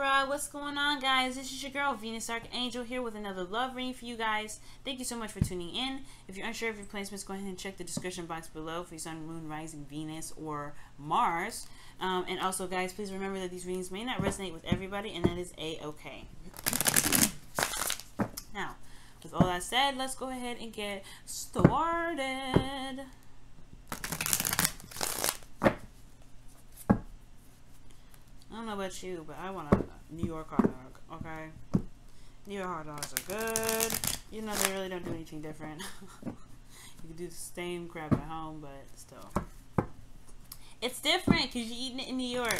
Libra, what's going on, guys? This is your girl Venus Archangel here with another love reading for you guys. Thank you so much for tuning in. If you're unsure of your placements, go ahead and check the description box below for your sun, moon, rising, Venus, or Mars. And also, guys, please remember that these readings may not resonate with everybody, and that is a-okay. Now, with all that said, let's go ahead and get started. I don't know about you, but I want a New York hot dog, okay? New York hot dogs are good. You know, they really don't do anything different. You can do the same crap at home, but still. It's different because you're eating it in New York.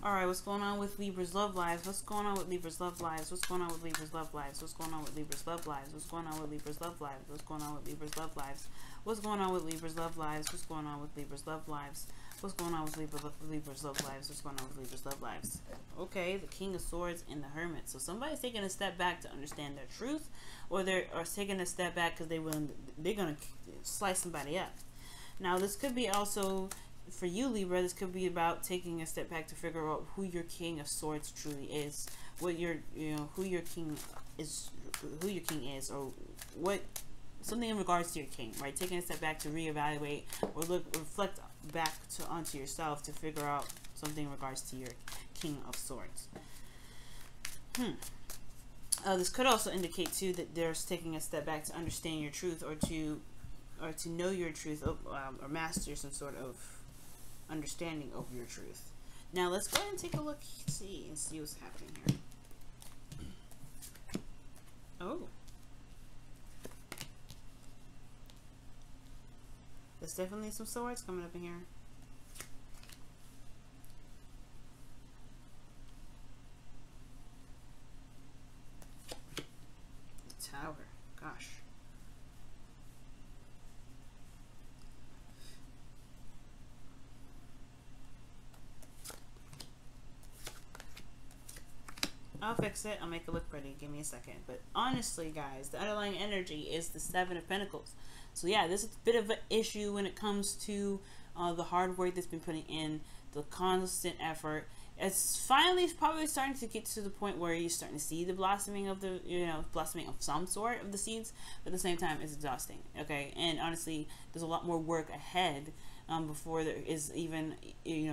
Alright, what's going on with Libra's love lives? What's going on with Libra's love lives? What's going on with Libra's love lives? What's going on with Libra's love lives? What's going on with Libra's love lives? What's going on with Libra's love lives? What's going on with Libra's love lives? What's going on with Libra's love lives? What's going on with Libra's love lives? What's going on with Libra's love lives? Okay, the King of Swords and the Hermit. So somebody's taking a step back to understand their truth, or they're taking a step back because they're gonna slice somebody up. Now, this could be also for you, Libra. This could be about taking a step back to figure out who your King of Swords truly is, what your who your king is, or what something in regards to your king, right? Taking a step back to reevaluate or reflect back onto yourself to figure out something in regards to your King of Swords. This could also indicate too that there's taking a step back to understand your truth, or to know your truth, or master some sort of understanding of your truth. Now let's go ahead and take a look, see what's happening here. Oh, there's definitely some swords coming up in here. The Tower, gosh. I'll fix it. I'll make it look pretty. Give me a second. But honestly, guys, the underlying energy is the Seven of Pentacles. So yeah, this is a bit of an issue when it comes to the hard work that's been putting in, the constant effort. It's finally probably starting to get to the point where you're starting to see the blossoming of the, blossoming of some sort of the seeds. But at the same time, it's exhausting. Okay, and honestly, there's a lot more work ahead before there is even,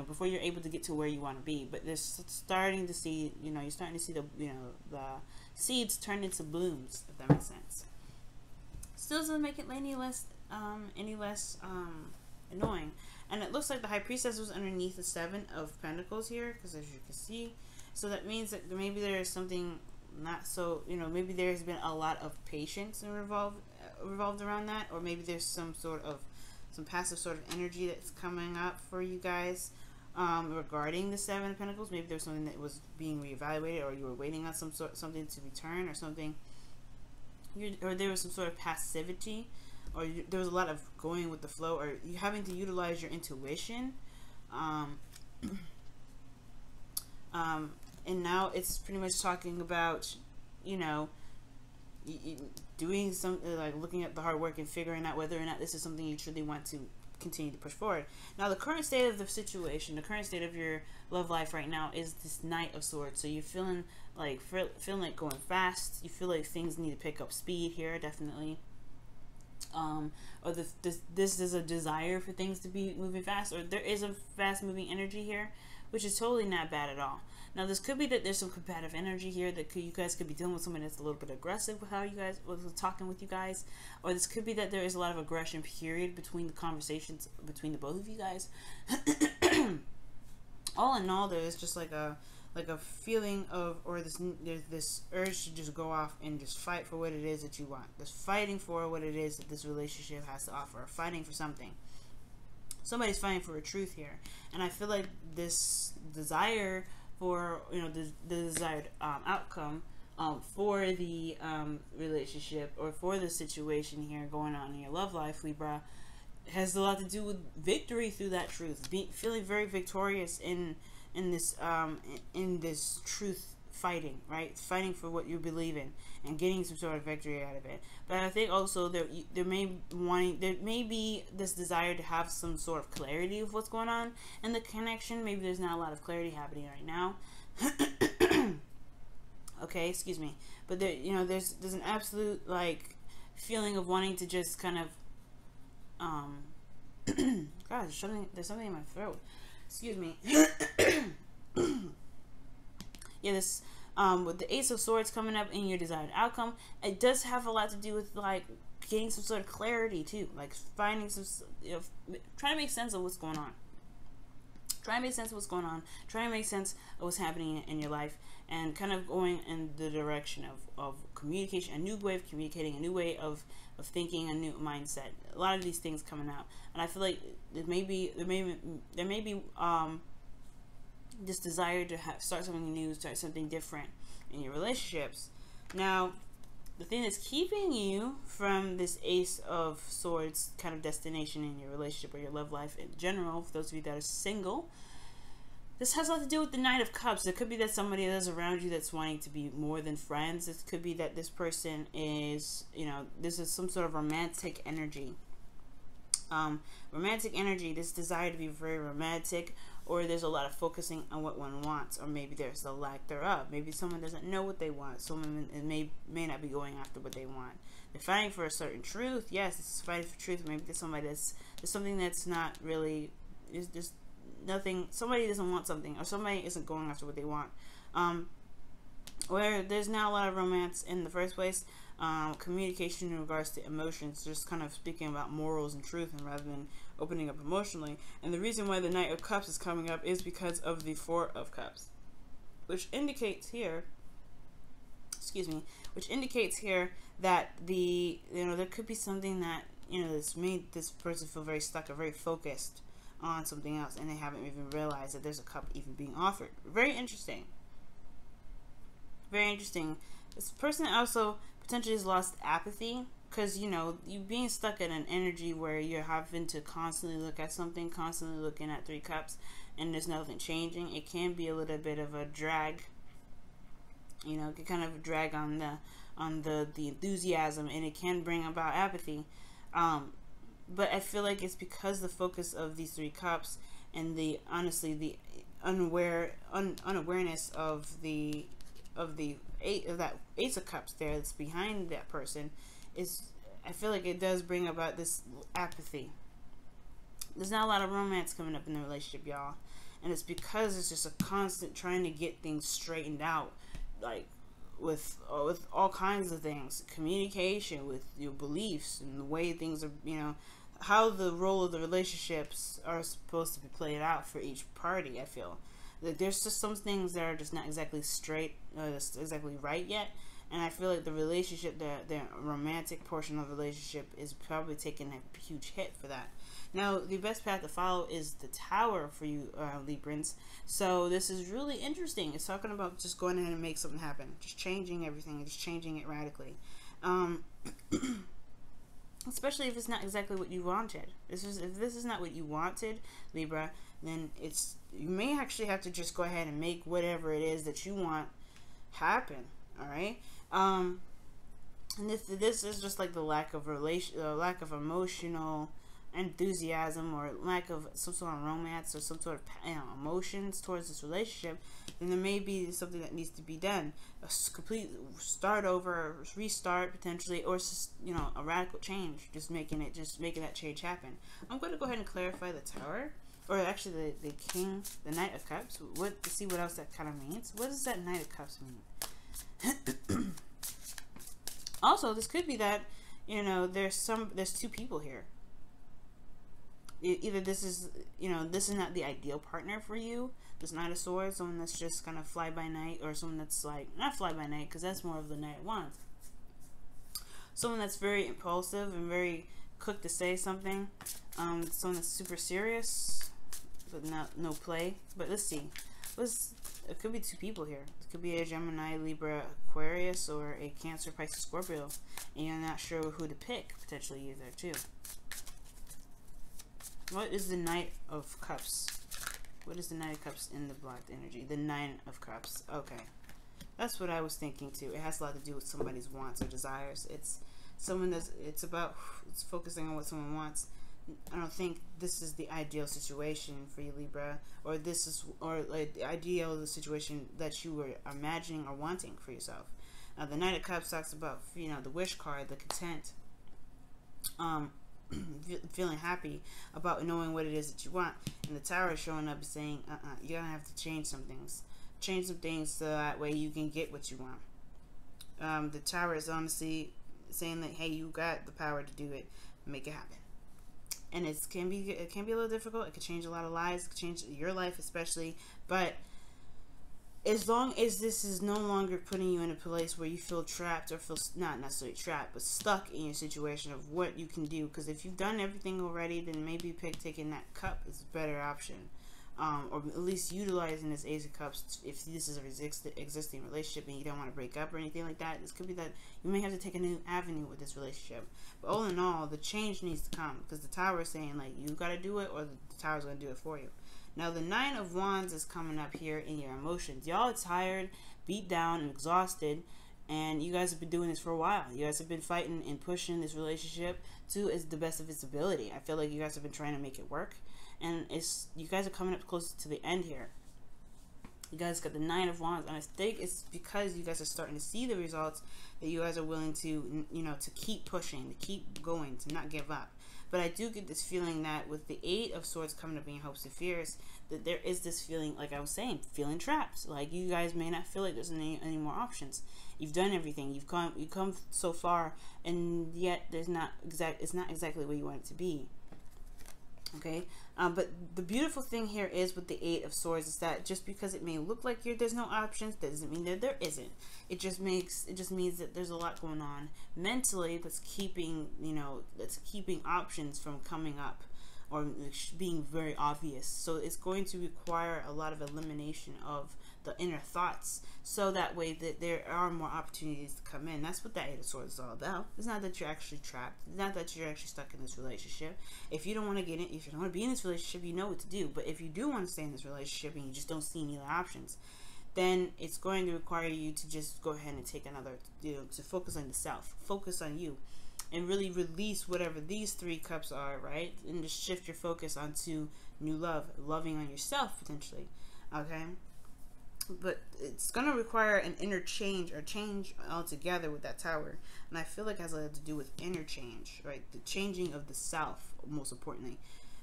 before you're able to get to where you want to be. But there's starting to see, you're starting to see the seeds turn into blooms, if that makes sense. Still doesn't make it any less annoying. And it looks like the High Priestess was underneath the Seven of Pentacles here, because as you can see, so that means that maybe there is something not so, maybe there's been a lot of patience revolved around that, or maybe there's some passive sort of energy that's coming up for you guys regarding the Seven of Pentacles. Maybe there's something that was being reevaluated, or you were waiting on something to return, or something, or there was some sort of passivity, or there was a lot of going with the flow, or you having to utilize your intuition. And now it's pretty much talking about, doing something like looking at the hard work and figuring out whether or not this is something you truly want to continue to push forward. Now, the current state of the situation, the current state of your love life right now is this Knight of Swords. So you're feeling like going fast. You feel like things need to pick up speed here, definitely. Or this is a desire for things to be moving fast, or there is a fast moving energy here, which is totally not bad at all. Now, this could be that there's some combative energy here that you guys could be dealing with someone that's a little bit aggressive with how you guys was talking with you guys, or this could be that there is a lot of aggression period between the conversations between the both of you guys. All in all, there's just like a feeling of, or there's this urge to just go off and just fight for what it is that you want. Just fighting for what it is that this relationship has to offer, fighting for something. Somebody's fighting for a truth here, and I feel like this desire for the desired outcome for the relationship, or for the situation here going on in your love life, Libra, has a lot to do with victory through that truth. Feeling very victorious in this truth, fighting, right? Fighting for what you believe in and getting some sort of victory out of it. But I think also there may be this desire to have some sort of clarity of what's going on in the connection. Maybe there's not a lot of clarity happening right now. Okay, excuse me. But there, you know, there's an absolute like feeling of wanting to just kind of God, there's something in my throat. Excuse me. Yeah, this with the Ace of Swords coming up in your desired outcome, it does have a lot to do with like getting some sort of clarity too, like finding some, you know, trying to make sense of what's going on. Trying to make sense of what's going on. Trying to make sense of what's happening in your life, and kind of going in the direction of communication, a new way of communicating, a new way of thinking, a new mindset. A lot of these things coming out, and I feel like there may be this desire to start something new, start something different in your relationships. Now, the thing that's keeping you from this Ace of Swords kind of destination in your relationship or your love life in general, for those of you that are single, this has a lot to do with the Knight of Cups. It could be that somebody that's around you that's wanting to be more than friends. It could be that this person is, you know, this is some sort of romantic energy. Romantic energy, this desire to be very romantic, or there's a lot of focusing on what one wants, or maybe there's a lack thereof. Maybe someone doesn't know what they want. Someone may not be going after what they want. They're fighting for a certain truth. Yes, it's fighting for truth. Maybe there's somebody there's something that's not really, there's nothing, somebody doesn't want something, or somebody isn't going after what they want. Where there's not a lot of romance in the first place. Communication in regards to emotions, just kind of speaking about morals and truth, and rather than opening up emotionally. And the reason why the Knight of Cups is coming up is because of the Four of Cups, which indicates here, that there could be something that, you know, that's made this person feel very stuck or very focused on something else, and they haven't even realized that there's a cup even being offered. Very interesting. Very interesting. This person also potentially has lost apathy, because, you know, you being stuck in an energy where you're having to constantly look at something, constantly looking at Three Cups, and there's nothing changing. It can be a little bit of a drag, you know, it can kind of drag on the enthusiasm, and it can bring about apathy. But I feel like it's because the focus of these Three Cups and the unawareness of that Ace of Cups there that's behind that person is, I feel like it does bring about this apathy. There's not a lot of romance coming up in the relationship, y'all, and it's because it's just a constant trying to get things straightened out, like with all kinds of things, communication, with your beliefs and the way things are, you know, how the role of the relationships are supposed to be played out for each party. I feel like there's just some things that are just not exactly straight, exactly right yet, and I feel like the relationship, the romantic portion of the relationship, is probably taking a huge hit for that. Now, the best path to follow is the Tower for you, Librans. So this is really interesting. It's talking about just going in and make something happen, just changing everything, just changing it radically. Especially if it's not exactly what you wanted. If this is not what you wanted, Libra, then you may actually have to just go ahead and make whatever it is that you want happen. All right. And if this is just like the lack of emotional enthusiasm, or lack of some sort of romance, or some sort of, you know, emotions towards this relationship, then there may be something that needs to be done, a complete start over, restart potentially, or just, you know, a radical change, just making that change happen. I'm going to go ahead and clarify the Tower, or actually the King, the Knight of Cups, to see what else that kind of means. What does that Knight of Cups mean? Also, this could be that, you know, there's two people here. Either this is not the ideal partner for you, this Knight of Swords, someone that's just kind of fly by night, or someone that's like, not fly by night, because that's more of the Knight of Wands. Someone that's very impulsive and very quick to say something. Someone that's super serious, but no play. But let's see. It could be two people here. It could be a Gemini, Libra, Aquarius, or a Cancer, Pisces, Scorpio, and you're not sure who to pick potentially either too. What is the Knight of Cups? What is the Knight of Cups in the blocked energy? The Nine of Cups. Okay. That's what I was thinking too. It has a lot to do with somebody's wants or desires. It's focusing on what someone wants. this is the ideal situation for you, Libra, or this is, or like the ideal situation that you were imagining or wanting for yourself. The Knight of Cups talks about, you know, the wish card, the content, feeling happy about knowing what it is that you want. And the Tower is showing up saying, you're gonna have to change some things so that way you can get what you want. The Tower is honestly saying that, hey, you got the power to do it, make it happen. And it can be a little difficult. It could change a lot of lives. It could change your life especially. But as long as this is no longer putting you in a place where you feel trapped, or feel not necessarily trapped, but stuck in your situation of what you can do. Because if you've done everything already, then maybe taking that cup is a better option. Or at least utilizing this Ace of Cups if this is a existing relationship and you don't want to break up or anything like that. This could be that you may have to take a new avenue with this relationship. But all in all, the change needs to come, because the Tower is saying, like, you got to do it, or the Tower is going to do it for you. Now, the Nine of Wands is coming up here in your emotions. Y'all are tired, beat down, and exhausted, and you guys have been doing this for a while. You guys have been fighting and pushing this relationship to the best of its ability. I feel like you guys have been trying to make it work. And you guys are coming up close to the end here. You guys got the Nine of Wands, and I think it's because you guys are starting to see the results that you guys are willing to, you know, to keep pushing, to keep going, to not give up. But I do get this feeling that with the Eight of Swords coming up in your hopes and fears, that there is this feeling, like I was saying, feeling trapped. Like you guys may not feel like there's any more options. You've done everything. You've come so far, and yet it's not exactly where you want it to be. Okay, but the beautiful thing here is with the Eight of Swords is that just because it may look like there's no options, that doesn't mean that there isn't. It just means that there's a lot going on mentally that's keeping options from coming up or being very obvious. So it's going to require a lot of elimination of the inner thoughts, so that way that there are more opportunities to come in. That's what that Eight of Swords is all about. It's not that you're actually trapped. It's not that you're actually stuck in this relationship. If you don't want to get in, if you don't want to be in this relationship, you know what to do. But if you do want to stay in this relationship and you just don't see any other options, then it's going to require you to just go ahead and take another, to focus on the self, focus on you, and really release whatever these three cups are, right? And just shift your focus onto new love, loving on yourself potentially, okay? But it's going to require an inner change, or change altogether with that Tower. And I feel like it has a lot to do with inner change, right? The changing of the self, most importantly.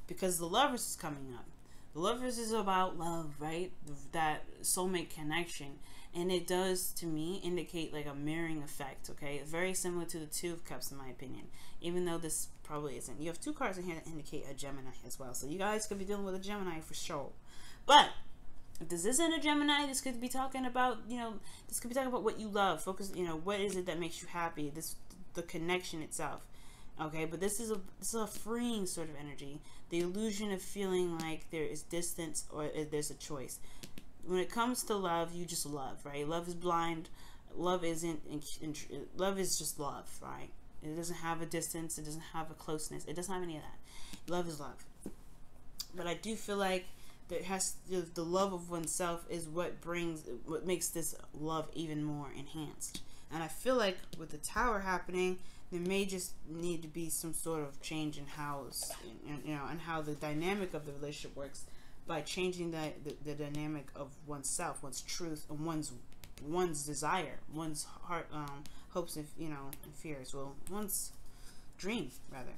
Because the Lovers is coming up. The Lovers is about love, right? That soulmate connection. And it does, to me, indicate like a mirroring effect, okay? Very similar to the Two of Cups, in my opinion. Even though this probably isn't. You have two cards in here that indicate a Gemini as well. So you guys could be dealing with a Gemini for sure. But if this isn't a Gemini, this could be talking about, this could be talking about what you love. Focus, what is it that makes you happy? The connection itself. Okay, but this is a freeing sort of energy. The illusion of feeling like there is distance or there's a choice. When it comes to love, you just love, right? Love is blind. Love isn't. Love is just love, right? It doesn't have a distance. It doesn't have a closeness. It doesn't have any of that. Love is love. But I do feel like the love of oneself is what makes this love even more enhanced. And I feel like with the Tower happening, there may just need to be some sort of change in how and how the dynamic of the relationship works, by changing the dynamic of oneself, one's truth, and one's desire, one's heart, hopes, and fears. Well, one's dream rather.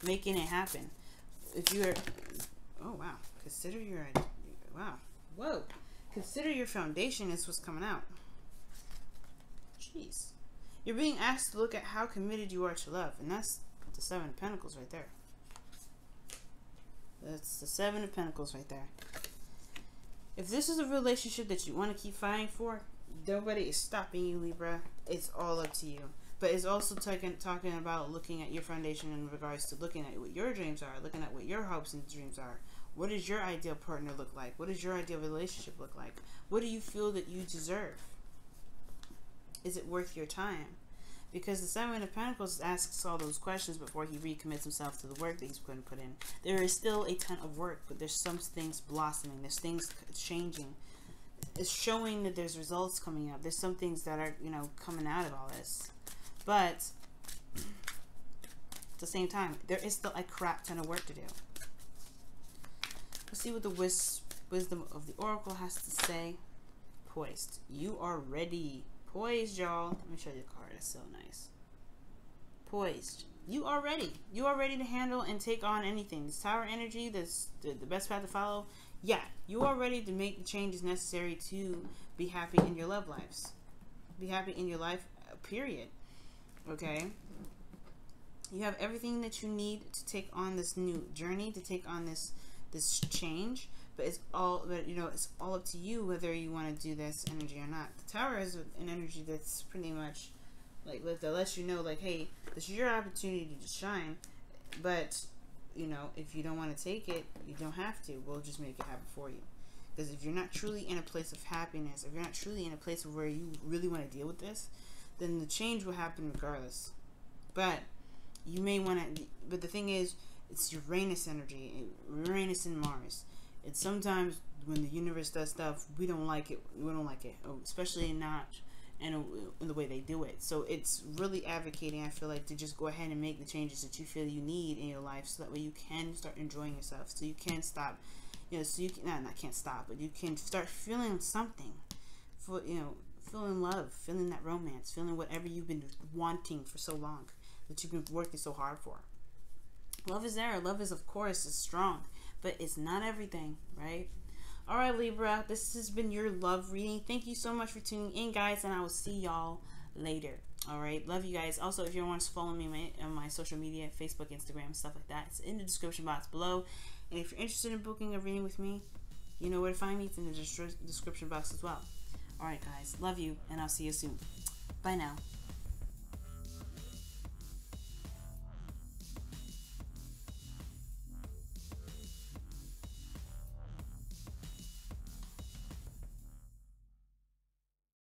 Making it happen. If you're oh wow, consider your consider your foundation is what's coming out. Jeez. You're being asked to look at how committed you are to love, and that's the Seven of Pentacles right there. That's the Seven of Pentacles right there. If this is a relationship that you want to keep fighting for, nobody is stopping you, Libra. It's all up to you. But it's also talking about looking at your foundation in regards to looking at what your dreams are, looking at what your hopes and dreams are. What does your ideal partner look like? What does your ideal relationship look like? What do you feel that you deserve? Is it worth your time? Because the Seven of Pentacles asks all those questions before he recommits himself to the work that he's going to put in. There is still a ton of work, but there's some things blossoming. There's things changing. It's showing that there's results coming up. There's some things that are, coming out of all this. But At the same time, there is still a crap ton of work to do. Let's see what the wisdom of the Oracle has to say. Poised. You are ready. Poised, y'all. Let me show you the card. It's so nice. Poised. You are ready. You are ready to handle and take on anything. This Tower energy, this the best path to follow. Yeah, you are ready to make the changes necessary to be happy in your love lives. Be happy in your life, period. Okay? You have everything that you need to take on this new journey, to take on this change, but it's all up to you whether you want to do this energy or not. The Tower is an energy that's pretty much like that lets you know, like, hey, this is your opportunity to shine, but if you don't want to take it, you don't have to. We'll just make it happen for you. Because if you're not truly in a place of happiness, if you're not truly in a place where you really want to deal with this, then the change will happen regardless. But you may want to, but the thing is, it's Uranus energy, Uranus and Mars. And sometimes when the universe does stuff, we don't like it. We don't like it, especially not in the way they do it. So it's really advocating, I feel like, to just go ahead and make the changes that you feel you need in your life, so that way you can start enjoying yourself. So you can stop, so you can not can't stop, but you can start feeling something, for feeling love, feeling that romance, feeling whatever you've been wanting for so long, that you've been working so hard for. Love is there. Love is, of course, is strong, but it's not everything, right? All right, Libra, this has been your love reading. Thank you so much for tuning in, guys, and I will see y'all later. All right, love you guys. Also, if you want to follow me on my social media, Facebook, Instagram, stuff like that, it's in the description box below. And if you're interested in booking a reading with me, you know where to find me. It's in the description box as well. All right, guys, love you, and I'll see you soon. Bye now.